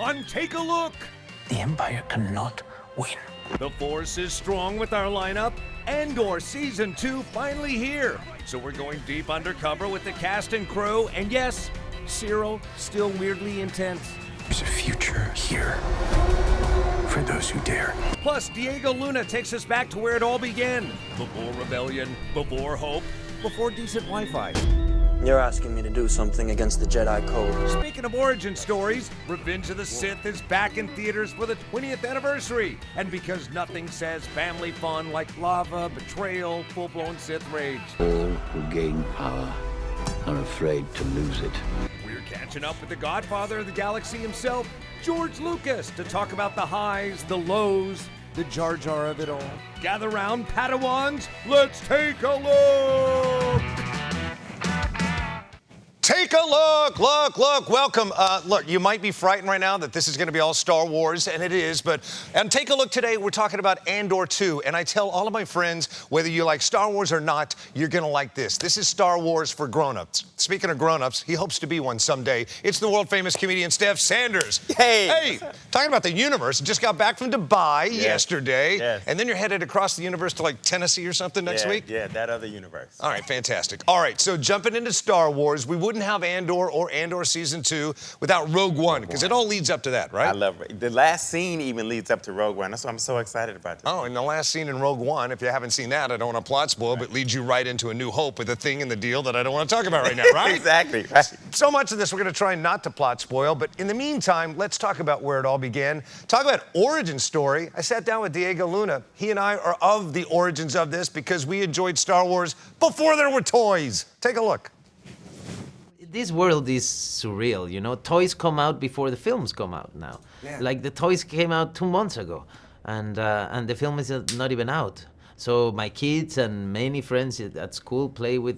on Take a Look. The Empire cannot win. The Force is strong with our lineup. Andor Season 2 finally here. So we're going deep undercover with the cast and crew. And yes, Cyril still weirdly intense. There's a future here for those who dare. Plus, Diego Luna takes us back to where it all began. Before rebellion, before hope, before decent Wi-Fi. You're asking me to do something against the Jedi Code. Speaking of origin stories, Revenge of the Sith is back in theaters for the 20th anniversary. And because nothing says family fun like lava, betrayal, full-blown Sith rage. All who gain power are afraid to lose it. We're catching up with the godfather of the galaxy himself, George Lucas, to talk about the highs, the lows, the Jar Jar of it all. Gather round, Padawans, let's take a look! Take a look, look, welcome. Look, you might be frightened right now that this is going to be all Star Wars, and it is, but take a look today. We're talking about Andor 2, and I tell all of my friends, whether you like Star Wars or not, you're going to like this. This is Star Wars for grown-ups. Speaking of grown-ups, he hopes to be one someday. It's the world-famous comedian Steph Sanders. Hey! Talking about the universe, just got back from Dubai yesterday, and then you're headed across the universe to, like, Tennessee or something next week? Yeah, that other universe. All right, fantastic. All right, so jumping into Star Wars, we wouldn't have Andor or Andor Season 2 without Rogue One, because it all leads up to that, right? I love it. The last scene even leads up to Rogue One. That's why I'm so excited about this. Oh, and the last scene in Rogue One, if you haven't seen that, I don't want to plot spoil, but leads you right into A New Hope with a thing in the deal that I don't want to talk about right now, right? Exactly, right. So much of this we're going to try not to plot spoil, but in the meantime, let's talk about where it all began. Talk about origin story. I sat down with Diego Luna. He and I are of the origins of this because we enjoyed Star Wars before there were toys. Take a look. This world is surreal, you know. Toys come out before the films come out now. Yeah. Like the toys came out 2 months ago, and the film is not even out. So my kids and many friends at school play with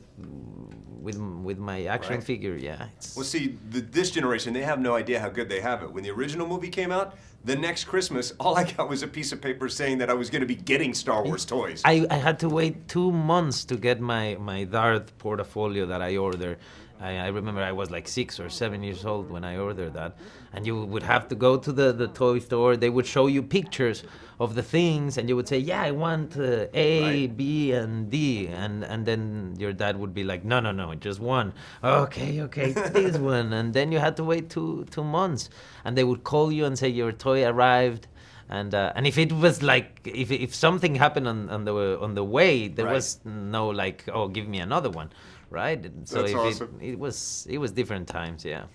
my action figure. Yeah. Well, see, this generation, they have no idea how good they have it. When the original movie came out, the next Christmas, all I got was a piece of paper saying that I was going to be getting Star Wars toys. I had to wait 2 months to get my Darth portfolio that I ordered. I remember I was like 6 or 7 years old when I ordered that. And you would have to go to the toy store. They would show you pictures of the things, and you would say, yeah, I want A, B, and D. And then your dad would be like, no, just one. Okay, this one. And then you had to wait two months. And they would call you and say your toy arrived. And if it was like, if something happened on the way, there was no like, oh, give me another one. Right? So That's awesome. it was different times, yeah.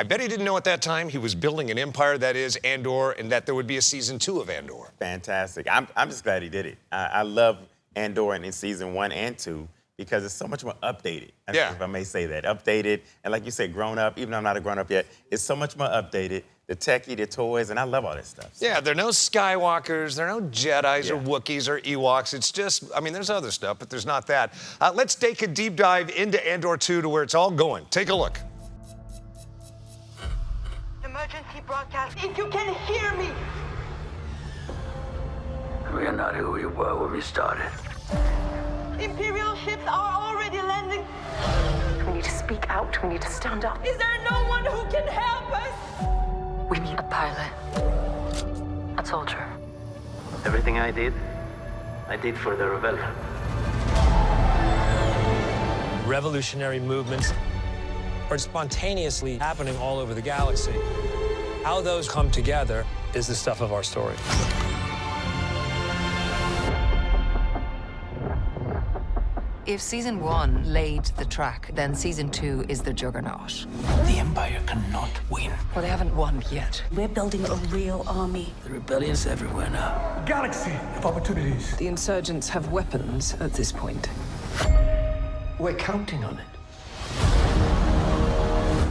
I bet he didn't know at that time he was building an empire that is Andor, and that there would be a Season 2 of Andor. Fantastic. I'm just glad he did it. I love Andor in Season 1 and 2 because it's so much more updated, if I may say that. Updated, and like you said, grown up, even though I'm not a grown up yet, it's so much more updated. The techie, the toys, and I love all this stuff. So. Yeah, there are no Skywalkers, there are no Jedis or Wookiees or Ewoks. It's just, I mean, there's other stuff, but there's not that. Let's take a deep dive into Andor 2 to where it's all going. Take a look. Emergency broadcast, if you can hear me! We are not who we were when we started. Imperial ships are already landing. We need to speak out. We need to stand up. Is there no one who can help us? We need a pilot. A soldier. Everything I did for the rebellion. Revolutionary movements are spontaneously happening all over the galaxy. How those come together is the stuff of our story. If Season 1 laid the track, then Season 2 is the juggernaut. The Empire cannot win. Well, they haven't won yet. We're building a real army. The rebellion's everywhere now. Galaxy of opportunities. The insurgents have weapons at this point. We're counting on it.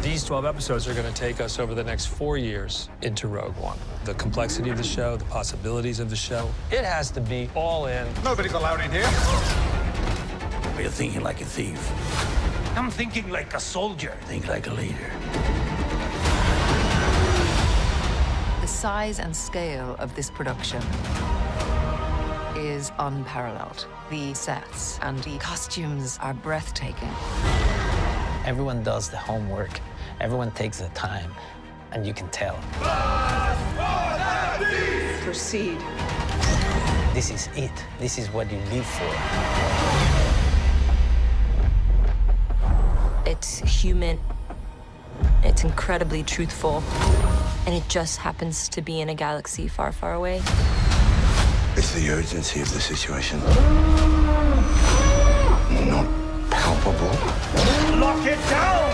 These 12 episodes are going to take us over the next 4 years into Rogue One. The complexity of the show, the possibilities of the show, it has to be all in. Nobody's allowed in here. You're thinking like a thief. I'm thinking like a soldier. Think like a leader. The size and scale of this production is unparalleled. The sets and the costumes are breathtaking. Everyone does the homework. Everyone takes the time. and you can tell. Proceed. This is it. This is what you live for. It's human. It's incredibly truthful. And it just happens to be in a galaxy far, far away. It's the urgency of the situation. Not palpable. Lock it down!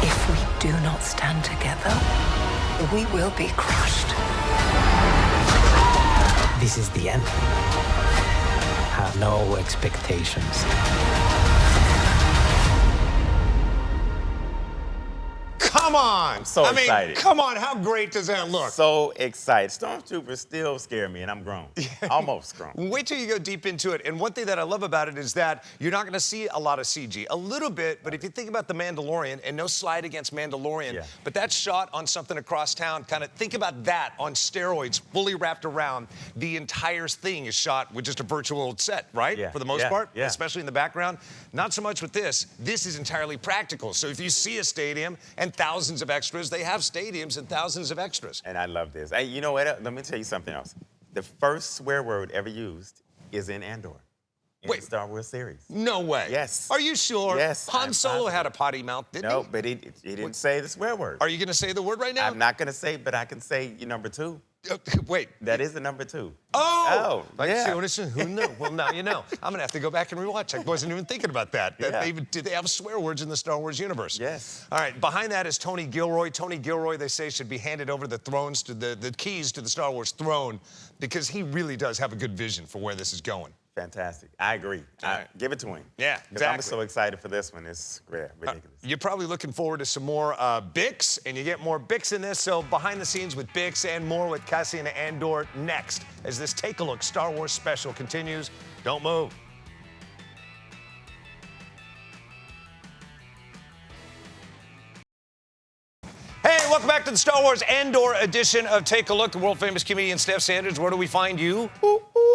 If we do not stand together, we will be crushed. This is the end. Have no expectations. Come on! So excited. Come on, how great does that look? So excited. Stormtroopers still scare me, and I'm grown. Almost grown. Wait till you go deep into it. And one thing that I love about it is that you're not going to see a lot of CG. A little bit, but if you think about The Mandalorian, and no slide against Mandalorian, but that's shot on something across town, kind of think about that on steroids, fully wrapped around. The entire thing is shot with just a virtual set, right? Yeah. For the most Yeah. part, Yeah. especially in the background. Not so much with this. This is entirely practical. So if you see a stadium and thousands of extras, they have stadiums and thousands of extras. And I love this. Hey, you know what? Let me tell you something else. The first swear word ever used is in Andor. In the Star Wars series. No way. Yes. Are you sure? Yes. Han Solo had a potty mouth, didn't he? No, but he didn't say the swear word. Are you going to say the word right now? I'm not going to say, but I can say number 2. Wait. That is the number 2. Oh! Yeah. Who knew? Well, now you know. I'm going to have to go back and rewatch. I wasn't even thinking about that. Did they have swear words in the Star Wars universe? Yes. All right, behind that is Tony Gilroy. Tony Gilroy, they say, should be handed over the thrones to the keys to the Star Wars throne because he really does have a good vision for where this is going. Fantastic. I agree. Give it to him. Yeah, exactly. I'm so excited for this one. It's great. Ridiculous. You're probably looking forward to some more Bix, and you get more Bix in this. So behind the scenes with Bix and more with Cassian and Andor next as this Take a Look Star Wars special continues. Don't move. Hey, welcome back to the Star Wars Andor edition of Take a Look. The world-famous comedian Steph Sanders. Where do we find you?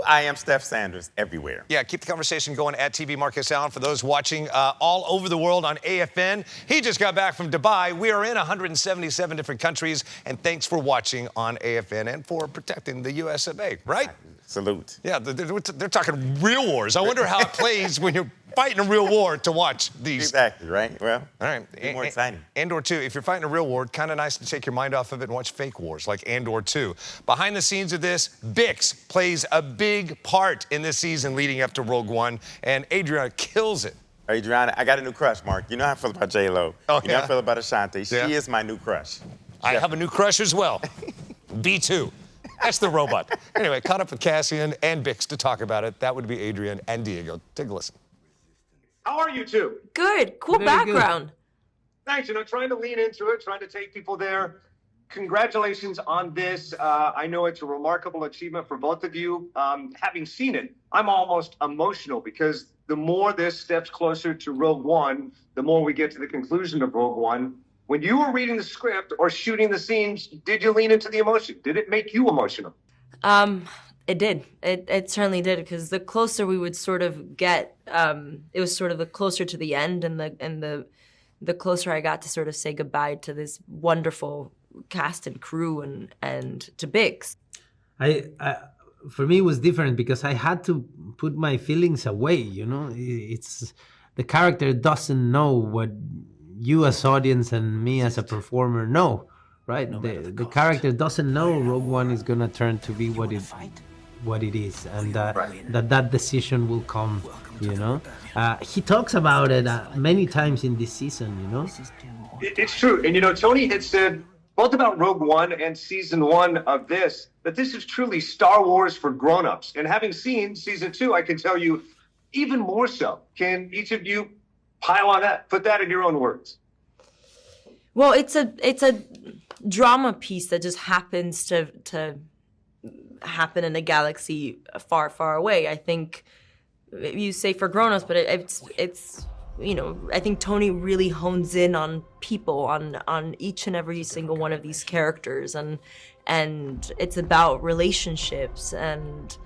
I am Steph Sanders everywhere. Yeah, keep the conversation going at TV Marcus Allen. For those watching all over the world on AFN, he just got back from Dubai. We are in 177 different countries, and thanks for watching on AFN and for protecting the US of A, right? Salute. Yeah, they're talking real wars. I wonder how it plays when you're fighting a real war to watch these. Exactly, right? Well, all right. Be more exciting. Andor 2, if you're fighting a real war, kind of nice to take your mind off of it and watch fake wars like Andor 2. Behind the scenes of this, Bix plays a big part in this season leading up to Rogue One, and Adriana kills it. Adriana, I got a new crush, Mark. You know how I feel about J-Lo. Oh, you know how I feel about Ashanti. She is my new crush. I have a new crush as well. B2. That's the robot. Anyway, caught up with Cassian and Bix to talk about it. That would be Adrian and Diego. Take a listen. How are you two? Good. Cool background. Good. Thanks. You know, trying to lean into it, trying to take people there. Congratulations on this. I know it's a remarkable achievement for both of you. Having seen it, I'm almost emotional because the more this steps closer to Rogue One, the more we get to the conclusion of Rogue One. When you were reading the script or shooting the scenes, did you lean into the emotion? Did it make you emotional? It did. It certainly did, because the closer we would sort of get, it was sort of the closer to the end, and the closer I got to sort of say goodbye to this wonderful cast and crew and to Bix. For me, it was different because I had to put my feelings away. You know, it's the character doesn't know what you as audience and me as a performer know, right? The character doesn't know Rogue One is gonna turn to be what it is, and that decision will come. You know, he talks about it many times in this season. You know, It's true, and you know, Tony had said both about Rogue One and season 1 of this that this is truly Star Wars for grown-ups. And having seen season 2, I can tell you even more so. Can each of you pile on that? Put that in your own words. Well, it's a drama piece that just happens to happen in a galaxy far, far away. I think you say for grown-ups, but it's you know, I think Tony really hones in on people, on each and every single one of these characters, and it's about relationships and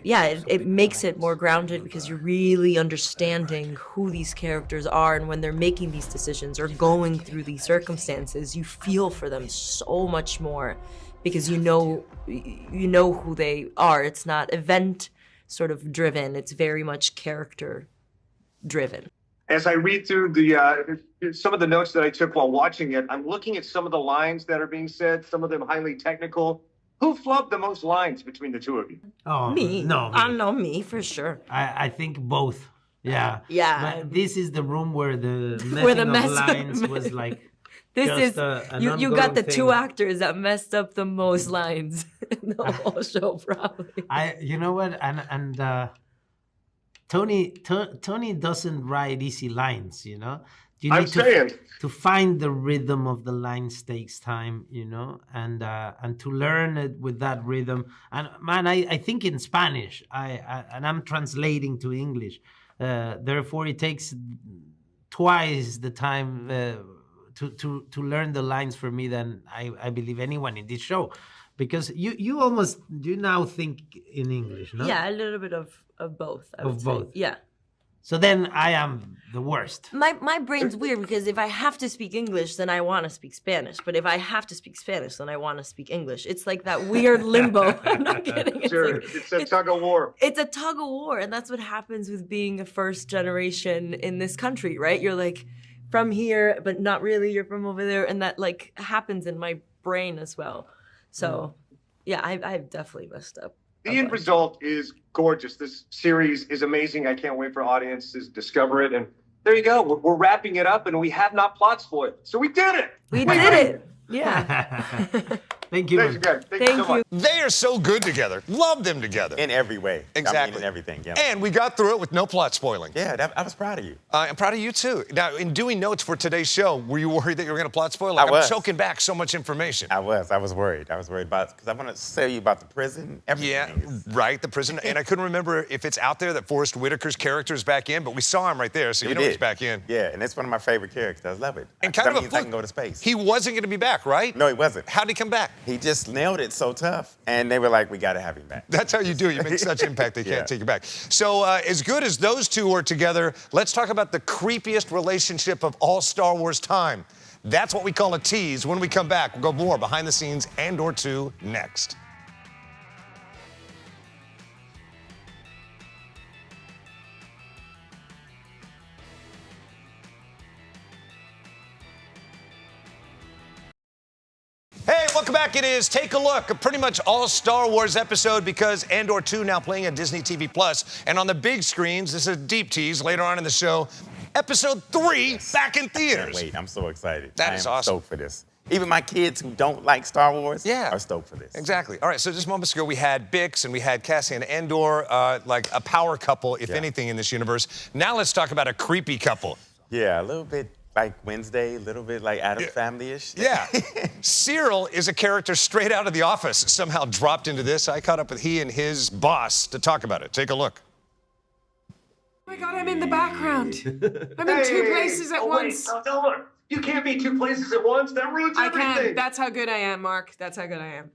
it makes it more grounded because you're really understanding who these characters are, and when they're making these decisions or going through these circumstances, you feel for them so much more because you know who they are. It's not event sort of driven, it's very much character driven. As I read through some of the notes that I took while watching it, I'm looking at some of the lines that are being said, some of them highly technical. Who flubbed the most lines between the two of you? Oh, Me. No, me. I know me for sure. I think both. Yeah. Yeah. But this is the room where the Where the messing of lines was like. This just is an you got the ongoing two thing. actors that messed up the most lines in the whole show, probably. You know what? And Tony doesn't write easy lines, you know. You I'm saying. To find the rhythm of the lines takes time, you know, and to learn it with that rhythm. And man, I think in Spanish, and I'm translating to English. Therefore, it takes twice the time to learn the lines for me than I believe anyone in this show, because you now think in English, no? Yeah, a little bit of both. I would say. Both. Yeah. So then I am the worst. My brain's weird because if I have to speak English, then I want to speak Spanish. But if I have to speak Spanish, then I want to speak English. It's like that weird limbo. I'm not kidding. It's a tug of war. It's a tug of war, and that's what happens with being a first generation in this country, right? You're like from here, but not really. You're from over there, and that like happens in my brain as well. So, yeah, I've definitely messed up. The end result is gorgeous. This series is amazing. I can't wait for audiences to discover it. And there you go. We're wrapping it up, and we have not plot spoiled. So we did it. We did it. Yeah. Thank you. Thanks again. Thank you so much. They are so good together. Love them together. In every way. Exactly. I mean, in everything, yeah. And we got through it with no plot spoiling. Yeah, I was proud of you. I'm proud of you, too. Now, in doing notes for today's show, were you worried that you were going to plot spoil? I was. I'm choking back so much information. I was worried. I was worried about, because I want to tell you about the prison, everything. Yeah, right, the prison. And I couldn't remember if it's out there that Forrest Whitaker's character is back in, but we saw him right there, so you know he's back in. Yeah, and it's one of my favorite characters. I love it. And kind of that a means I can go to space. He wasn't going to be back, right? No, he wasn't. How'd he come back? He just nailed it so tough. And they were like, we got to have him back. That's how you do it. You make such impact, they can't take you back. So as good as those two are together, let's talk about the creepiest relationship of all Star Wars time. That's what we call a tease. When we come back, we'll go more behind the scenes Andor 2 next. Hey, welcome back. It is Take a Look, a pretty much all Star Wars episode because Andor 2 now playing on Disney TV Plus. And on the big screens, this is a deep tease later on in the show, Episode 3 back in theaters. Wait, I'm so excited. That is awesome. Stoked for this. Even my kids who don't like Star Wars are stoked for this. Exactly. All right, so just moments ago, we had Bix and we had Cassie and Andor, like a power couple, if anything, in this universe. Now let's talk about a creepy couple. Yeah, a little bit like Wednesday, a little bit like Addams Family-ish. Yeah. Cyril is a character straight out of The Office, somehow dropped into this. I caught up with he and his boss to talk about it. Take a look. Oh my God, I'm in the background. I'm in two places at once. Wait, no, look. You can't be two places at once. That ruins everything. I can. That's how good I am, Mark. That's how good I am.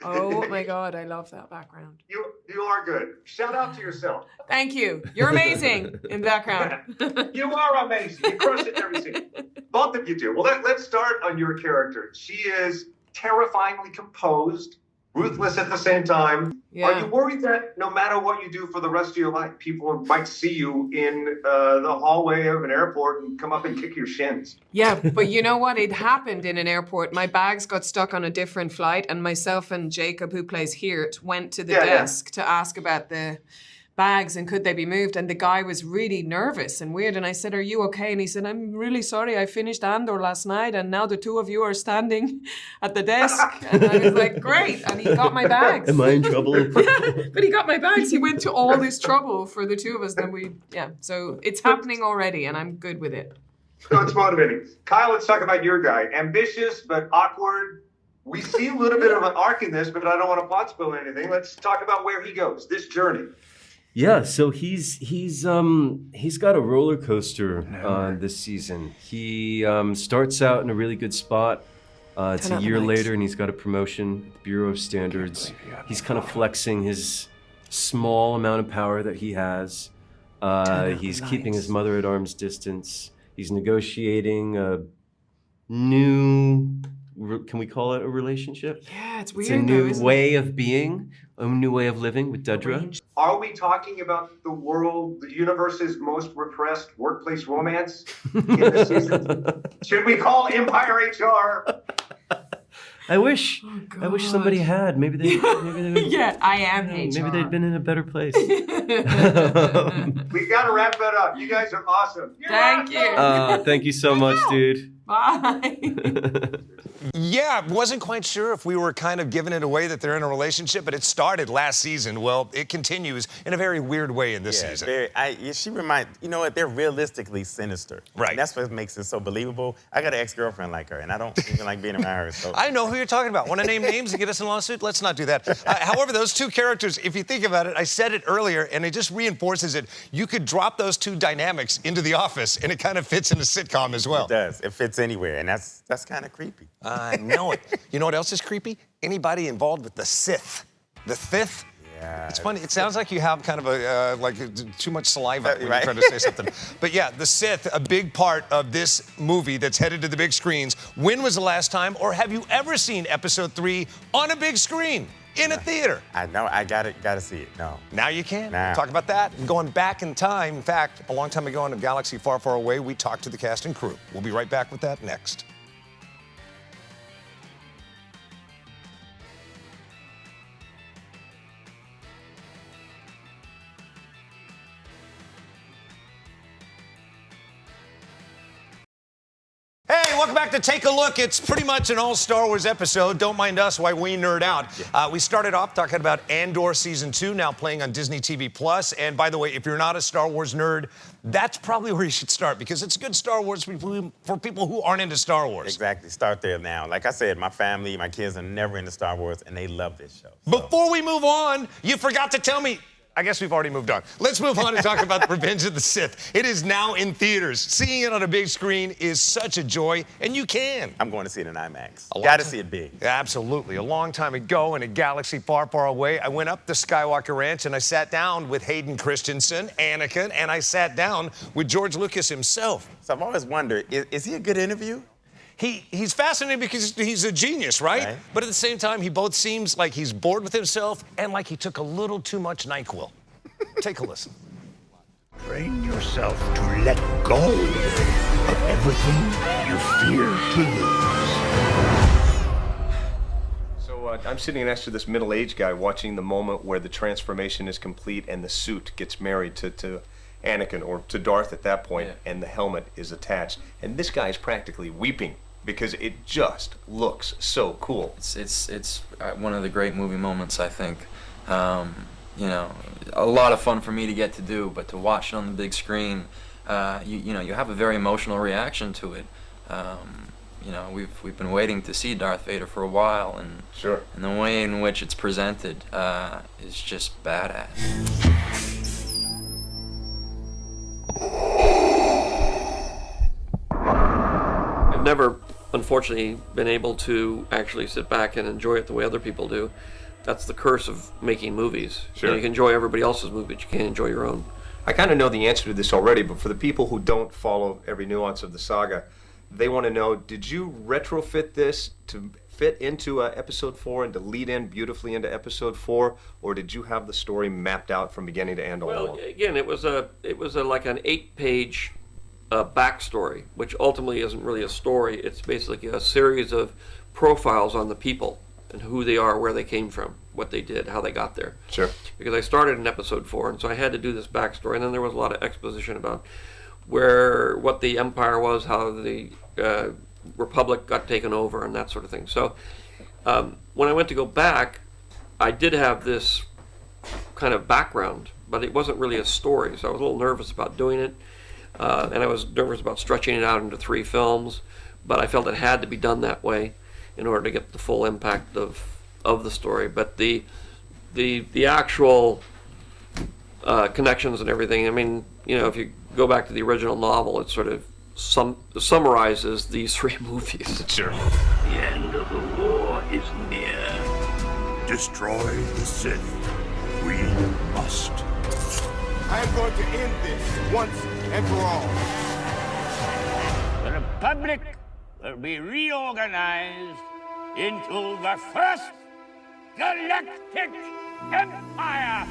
Oh my God, I love that background. You are good. Shout out to yourself. Thank you. You're amazing in background. You are amazing. You crush it every scene. Both of you do. Well, let's start on your character. She is terrifyingly composed, ruthless at the same time. Yeah. Are you worried that no matter what you do for the rest of your life, people might see you in the hallway of an airport and come up and kick your shins? Yeah, but you know what? It happened in an airport. My bags got stuck on a different flight, and myself and Jacob, who plays here, went to the desk to ask about the bags and could they be moved, and the guy was really nervous and weird, and I said, are you okay? And he said, I'm really sorry, I finished Andor last night and now the two of you are standing at the desk. And I was like, great, and he got my bags. Am I in trouble? But he got my bags. He went to all this trouble for the two of us. Then so it's happening already and I'm good with it. So it's motivating. Kyle, let's talk about your guy. Ambitious but awkward. We see a little bit of an arc in this, but I don't want to plot spoil anything. Let's talk about where he goes, this journey. Yeah, so he's got a roller coaster this season. He starts out in a really good spot. It's a year later, and he's got a promotion at the Bureau of Standards. He's kind of flexing his small amount of power that he has. He's keeping his mother at arm's distance. He's negotiating a new, can we call it a relationship? Yeah, it's weird. It's a new way of being, a new way of living with Dedra. Are we talking about the world, the universe's most repressed workplace romance in this season? Should we call Empire HR? I wish somebody had. Maybe they yeah, I am HR. Maybe they'd been in a better place. We've got to wrap that up. You guys are awesome. Thank you. Thank you so much, dude. Bye. Yeah, wasn't quite sure if we were kind of giving it away that they're in a relationship, but it started last season. Well, it continues in a very weird way in this season. She reminds, you know what, they're realistically sinister. Right. And that's what makes it so believable. I got an ex-girlfriend like her, and I don't even like being around her. So. I know who you're talking about. Want to name names and get us in a lawsuit? Let's not do that. However, those two characters, if you think about it, I said it earlier, and it just reinforces it. You could drop those two dynamics into The Office, and it kind of fits in a sitcom as well. It does. It fits anywhere, and that's kind of creepy. I know it. You know what else is creepy? Anybody involved with the Sith. The Sith? Yeah. It's funny. It sounds like you have kind of a, too much saliva when right? you're trying to say something. But yeah, the Sith, a big part of this movie that's headed to the big screens. When was the last time, or have you ever seen Episode 3 on a big screen? In a theater. I know. I gotta see it. No. Now you can. Now. Talk about that. And going back in time. In fact, a long time ago in a galaxy far, far away, we talked to the cast and crew. We'll be right back with that next. Hey, welcome back to Take a Look. It's pretty much an all Star Wars episode. Don't mind us while we nerd out. We started off talking about Andor Season 2, now playing on Disney TV+. And by the way, if you're not a Star Wars nerd, that's probably where you should start, because it's good Star Wars for people who aren't into Star Wars. Exactly. Start there now. Like I said, my family, my kids are never into Star Wars, and they love this show. So. Before we move on, you forgot to tell me. I guess we've already moved on. Let's move on and talk about Revenge of the Sith. It is now in theaters. Seeing it on a big screen is such a joy, and you can. I'm going to see it in IMAX. Gotta see it big. Absolutely. A long time ago in a galaxy far, far away, I went up to Skywalker Ranch and I sat down with Hayden Christensen, Anakin, and I sat down with George Lucas himself. So I've always wondered, is he a good interview? He's fascinating because he's a genius, right? But at the same time, he both seems like he's bored with himself and like he took a little too much NyQuil. Take a listen. Train yourself to let go of everything you fear to lose. So I'm sitting next to this middle-aged guy watching the moment where the transformation is complete and the suit gets married to Anakin, or to Darth at that point, and the helmet is attached. And this guy is practically weeping because it just looks so cool. It's one of the great movie moments, I think. You know, a lot of fun for me to get to do, but to watch it on the big screen, you know, you have a very emotional reaction to it. You know, we've been waiting to see Darth Vader for a while, and and the way in which it's presented is just badass. I've never, unfortunately, been able to actually sit back and enjoy it the way other people do. That's the curse of making movies. Sure. You know, you can enjoy everybody else's movie, but you can't enjoy your own. I kind of know the answer to this already, but for the people who don't follow every nuance of the saga, they want to know, did you retrofit this to fit into Episode 4 and to lead in beautifully into Episode 4, or did you have the story mapped out from beginning to end all Well, along? again, it was like an 8-page backstory, which ultimately isn't really a story. It's basically a series of profiles on the people and who they are, where they came from, what they did, how they got there. Sure. Because I started in Episode 4, and so I had to do this backstory, and then there was a lot of exposition about what the Empire was, how the Republic got taken over, and that sort of thing. So when I went to go back, I did have this kind of background, but it wasn't really a story, so I was a little nervous about doing it, and I was nervous about stretching it out into 3 films, but I felt it had to be done that way in order to get the full impact of the story. But the actual connections and everything, I mean, you know, if you go back to the original novel, it sort of summarizes these 3 movies. Sure. The end of the war is near. Destroy the Sith We must. I am going to end this once and for all. The Republic will be reorganized into the first galactic empire.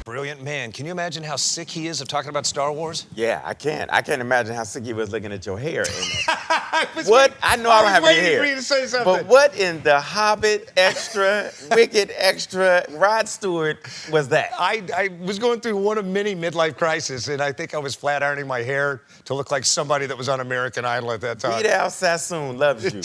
Brilliant man. Can you imagine how sick he is of talking about Star Wars? Yeah, I can. I can't imagine how sick he was looking at your hair. What? I know I don't have any hair. For you to say something. But what in the Hobbit extra, Wicked extra, Rod Stewart was that? I was going through one of many midlife crises, and I think I was flat ironing my hair to look like somebody that was on American Idol at that time. Rita Al Sassoon loves you.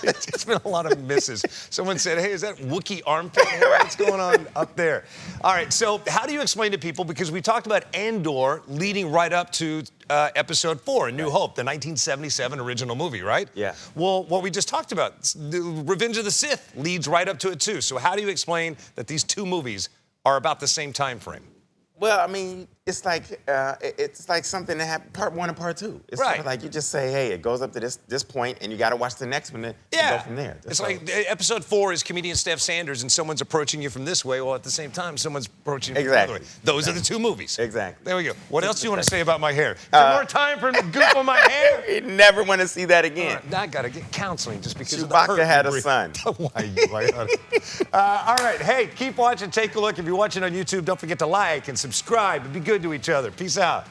It's been a lot of misses. Someone said, hey, is that Wookiee armpit hair? What's going on up there? All right, so how do you explain to people, because we talked about Andor leading right up to Episode 4, A New Hope, the 1977 original movie, right? Yeah. Well, what we just talked about, the Revenge of the Sith leads right up to it too. So how do you explain that these two movies are about the same time frame? Well, I mean, it's like something that happened, part 1 and part 2. It's sort of like you just say, hey, it goes up to this point, and you got to watch the next one and go from there. It's like Episode 4 is comedian Steph Sanders, and someone's approaching you from this way, while at the same time, someone's approaching you from the other way. Those are the two movies. Exactly. There we go. What else do you want to say about my hair? Is there more time for goof on my hair? You never want to see that again. I got to get counseling just because Chewbacca of the hurt had a son. Why you? All right. Hey, keep watching. Take a look. If you're watching on YouTube, don't forget to like and subscribe and be good to each other. Peace out.